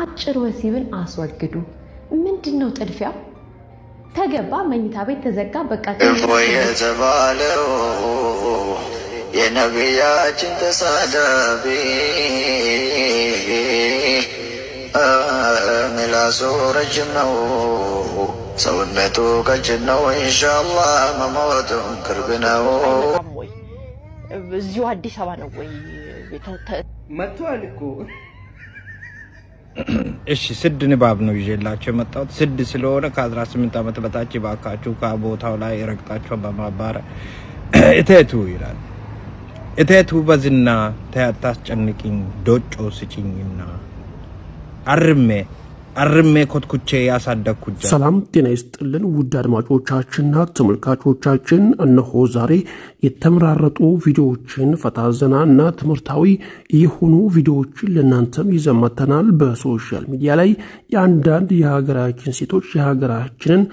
አጭር ወሲብን አስወግዱ። ምንድነው ጥድፊያ? ተገባ መኝታ ቤት ተዘጋ በቃ የተባለው የነቢያችን ተሳዳቢ ምላሱ ረጅም ነው ሰውነቱ ቀጭን ነው ኢንሻአላህ መሞቱም ቅርብ ነው። እዚሁ አዲስ አበባ ነው ወይ መጥቷል እኮ? እሺ ስድ ንባብ ነው ይዤላችሁ የመጣሁት። ስድ ስለሆነ ከ18 ዓመት በታች ባካችሁ ከቦታው ላይ ረግጣችሁ በማባረ እቴቱ ይላል። እቴቱ በዝና ታያታስጨንቂኝ ዶጮ ስጪኝና አርሜ ኮትኩቼ ያሳደኩት። ሰላም ጤና ይስጥልን ውድ አድማጮቻችንና ተመልካቾቻችን፣ እነሆ ዛሬ የተመራረጡ ቪዲዮዎችን ፈታዘናና ትምህርታዊ የሆኑ ቪዲዮዎችን ለእናንተም ይዘመተናል። በሶሻል ሚዲያ ላይ የአንዳንድ የሀገራችን ሴቶች የሀገራችንን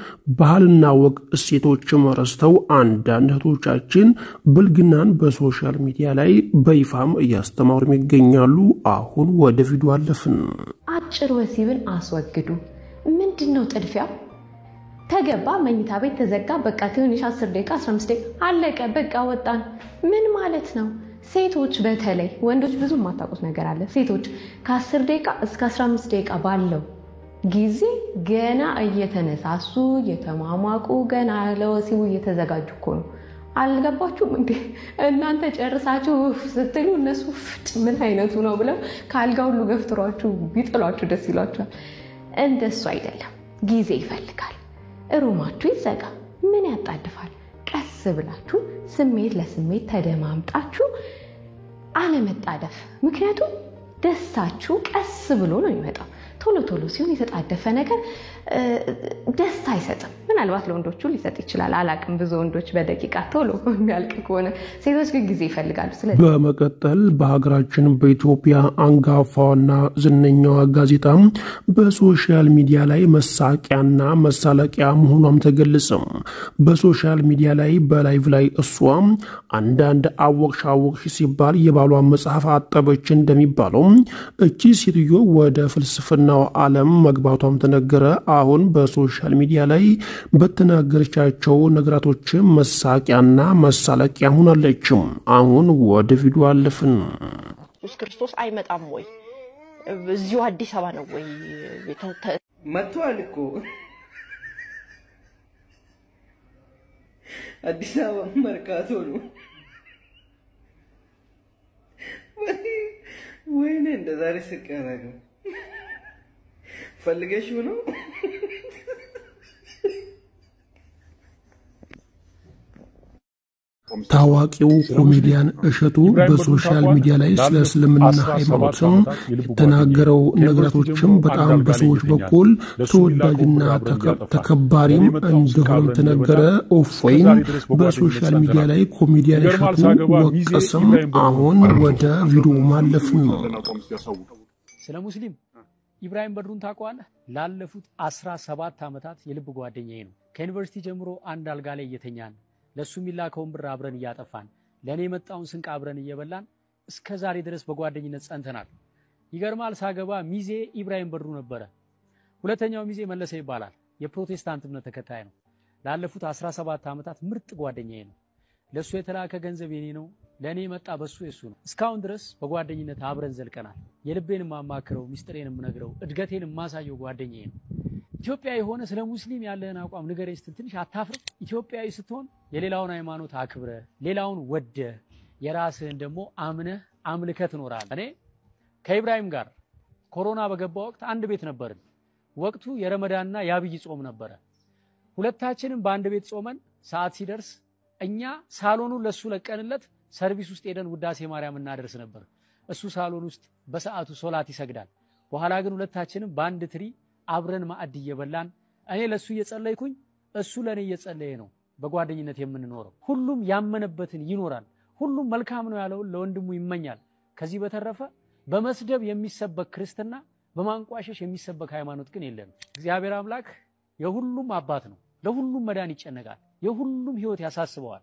ባህልና ወግ እሴቶችን ረስተው አንዳንድ እህቶቻችን ብልግናን በሶሻል ሚዲያ ላይ በይፋም እያስተማሩ ይገኛሉ። አሁን ወደ ቪዲዮ አለፍን። አጭር ወሲብን አስወግዱ። ምንድነው ጥድፊያ? ተገባ መኝታ ቤት ተዘጋ በቃ ትንሽ 10 ደቂቃ 15 ደቂቃ አለቀ በቃ ወጣን። ምን ማለት ነው? ሴቶች በተለይ ወንዶች ብዙ ማታውቁት ነገር አለ። ሴቶች ከ10 ደቂቃ እስከ 15 ደቂቃ ባለው ጊዜ ገና እየተነሳሱ እየተማማቁ ገና ለወሲቡ እየተዘጋጁ እኮ ነው። አልገባችሁም እንዴ? እናንተ ጨርሳችሁ ስትሉ እነሱ ፍጥ ምን አይነቱ ነው ብለው ካልጋ ሁሉ ገፍትሯችሁ ቢጥሏችሁ ደስ ይላችኋል። እንደሱ አይደለም። ጊዜ ይፈልጋል። ሩማችሁ ይዘጋ። ምን ያጣድፋል? ቀስ ብላችሁ ስሜት ለስሜት ተደማምጣችሁ አለመጣደፍ። ምክንያቱም ደስታችሁ ቀስ ብሎ ነው የሚመጣው። ቶሎ ቶሎ ሲሆን የተጣደፈ ነገር ደስታ አይሰጥም። ምናልባት ለወንዶቹ ሊሰጥ ይችላል አላቅም። ብዙ ወንዶች በደቂቃ ቶሎ የሚያልቅ ከሆነ ሴቶች ግን ጊዜ ይፈልጋሉ። ስለዚህ በመቀጠል በሀገራችን በኢትዮጵያ አንጋፋና ዝነኛዋ ጋዜጣ በሶሻል ሚዲያ ላይ መሳቂያና መሳለቂያ መሆኗም ተገለጸ። በሶሻል ሚዲያ ላይ በላይቭ ላይ እሷ አንዳንድ አወቅሽ ሲባል የባሏን መጽሐፍ አጠበች እንደሚባለው እቺ ሴትዮ ወደ ፍልስፍናው ዓለም መግባቷም ተነገረ። አሁን በሶሻል ሚዲያ ላይ በተናገረቻቸው ነገራቶች መሳቂያና መሳለቂያ ሆናለች። አሁን ወደ ቪዲዮ አለፍን። ኢየሱስ ክርስቶስ አይመጣም ወይ? እዚሁ አዲስ አበባ ነው ወይ መጥቷል እኮ? አዲስ አበባ መርካቶ ነው። ወይኔ እንደዛሬ ስቀራጋ ፈልገሽው ነው? ታዋቂው ኮሜዲያን እሸቱ በሶሻል ሚዲያ ላይ ስለ እስልምና ሃይማኖትም የተናገረው ነገራቶችም በጣም በሰዎች በኩል ተወዳጅና ተከባሪም እንደሆነ ተነገረ። ኦፎይም በሶሻል ሚዲያ ላይ ኮሜዲያን እሸቱ ወቀሰም። አሁን ወደ ቪዲዮ ማለፍ ነው። ስለ ሙስሊም ኢብራሂም በድሩን ታውቀዋለህ? ላለፉት 17 ዓመታት የልብ ጓደኛዬ ነው። ከዩኒቨርሲቲ ጀምሮ አንድ አልጋ ላይ እየተኛን ለሱ የሚላከውን ብር አብረን እያጠፋን ለኔ የመጣውን ስንቅ አብረን እየበላን እስከ ዛሬ ድረስ በጓደኝነት ጸንተናል። ይገርማል። ሳገባ ሚዜ ኢብራሂም በድሩ ነበረ። ሁለተኛው ሚዜ መለሰ ይባላል። የፕሮቴስታንት እምነት ተከታይ ነው። ላለፉት 17 ዓመታት ምርጥ ጓደኛዬ ነው። ለሱ የተላከ ገንዘብ የኔ ነው፣ ለኔ የመጣ በሱ የሱ ነው። እስካሁን ድረስ በጓደኝነት አብረን ዘልቀናል። የልቤን ማማክረው ሚስጥሬን ምነግረው እድገቴን ማሳየው ጓደኛዬ ነው። ኢትዮጵያዊ ሆነ ስለ ሙስሊም ያለህን አቋም ንገረኝ ስትል ትንሽ አታፍርም? ኢትዮጵያዊ ስትሆን የሌላውን ሃይማኖት አክብረ ሌላውን ወደ የራስህን ደግሞ አምነህ አምልከህ ትኖራለህ። እኔ ከኢብራሂም ጋር ኮሮና በገባ ወቅት አንድ ቤት ነበርን። ወቅቱ የረመዳንና የአብይ ጾም ነበረ። ሁለታችንም በአንድ ቤት ጾመን ሰዓት ሲደርስ እኛ ሳሎኑን ለሱ ለቀንለት ሰርቪስ ውስጥ ሄደን ውዳሴ ማርያም እናደርስ ነበር። እሱ ሳሎን ውስጥ በሰዓቱ ሶላት ይሰግዳል። በኋላ ግን ሁለታችንም በአንድ ትሪ አብረን ማዕድ እየበላን እኔ ለሱ እየጸለይኩኝ እሱ ለኔ እየጸለየ ነው በጓደኝነት የምንኖረው። ሁሉም ያመነበትን ይኖራል። ሁሉም መልካም ነው ያለውን ለወንድሙ ይመኛል። ከዚህ በተረፈ በመስደብ የሚሰበክ ክርስትና በማንቋሸሽ የሚሰበክ ሃይማኖት ግን የለም። እግዚአብሔር አምላክ የሁሉም አባት ነው። ለሁሉም መዳን ይጨነቃል። የሁሉም ህይወት ያሳስበዋል።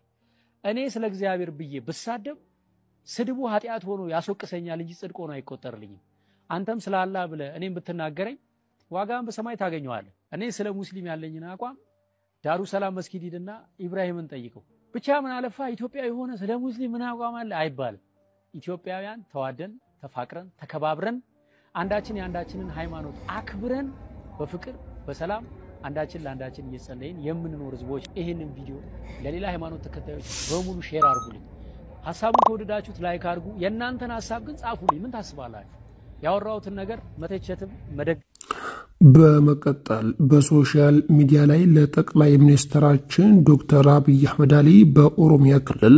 እኔ ስለ እግዚአብሔር ብዬ ብሳደብ ስድቡ ኃጢያት ሆኖ ያስወቅሰኛል እንጂ ጽድቅ ሆኖ አይቆጠርልኝም። አንተም ስለ አላህ ብለ እኔም ብትናገረኝ ዋጋን በሰማይ ታገኘዋለህ እኔ ስለ ሙስሊም ያለኝን አቋም ዳሩ ሰላም መስጊድ ሂድና ኢብራሂምን ጠይቀው ብቻ ምን አለፋ ኢትዮጵያዊ ሆነ ስለ ሙስሊም ምን አቋም አለ አይባልም ኢትዮጵያውያን ተዋደን ተፋቅረን ተከባብረን አንዳችን ያንዳችንን ሃይማኖት አክብረን በፍቅር በሰላም አንዳችን ለአንዳችን እየጸለይን የምንኖር ህዝቦች ይሄንን ቪዲዮ ለሌላ ሃይማኖት ተከታዮች በሙሉ ሼር አድርጉልኝ ሐሳቡን ከወደዳችሁት ላይክ አድርጉ የናንተን ሐሳብ ግን ጻፉልኝ ምን ታስባላችሁ ያወራሁትን ነገር መተቸትም መደግ በመቀጠል በሶሻል ሚዲያ ላይ ለጠቅላይ ሚኒስትራችን ዶክተር አብይ አህመድ አሊ በኦሮሚያ ክልል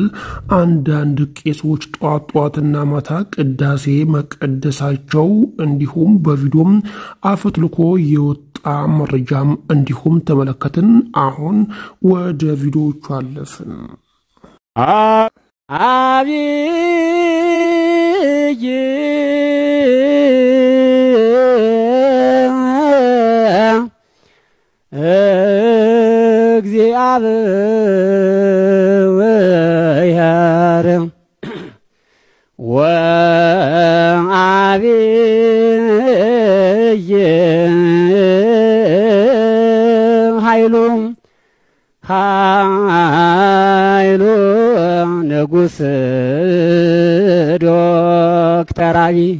አንዳንድ ቄሶች ጧጧትና ማታ ቅዳሴ መቀደሳቸው እንዲሁም በቪዲዮም አፈትልኮ የወጣ መረጃም እንዲሁም ተመለከትን አሁን ወደ ቪዲዮቹ አለፍን አብይ እግዚአብሔር ወአብይ ኃይሉ ንጉሥ ዶክተር አብይ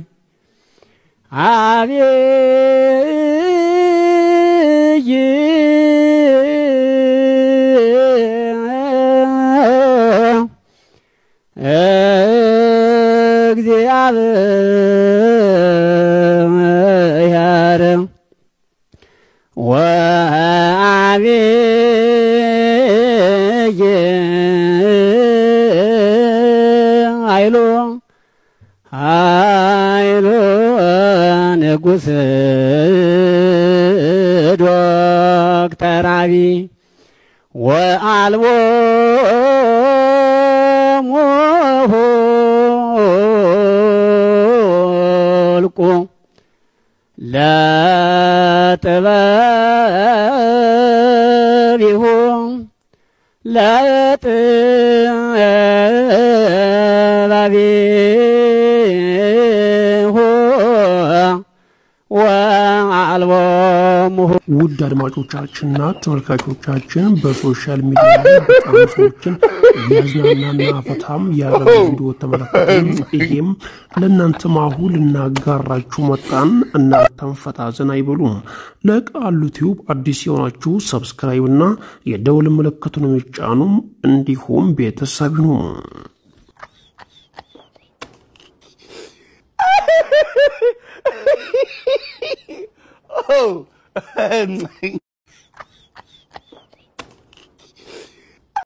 እግዚአብሔር ወአብይ ኃይሉ ንጉሥ ዶክተር አብይ ወአልቦ ሞልቁ ለጥበቢሁ ለጥበቢሁ ወአልቦሙ ውድ አድማጮቻችንና ተመልካቾቻችን በሶሻል ሚዲያ ላይ በጣም ሰዎችን ያዝናናና ፈታም ያደረገ ቪዲዮ ተመለከትን ይሄም ለእናንተም አሁን ልናጋራችሁ መጣን እናንተም ፈታ ዘና ይበሉ ለቃሉ ዩቲዩብ አዲስ የሆናችሁ ሰብስክራይብ እና የደውል ምልክቱን ምጫኑ እንዲሁም ቤተሰብ ሁኑ Oh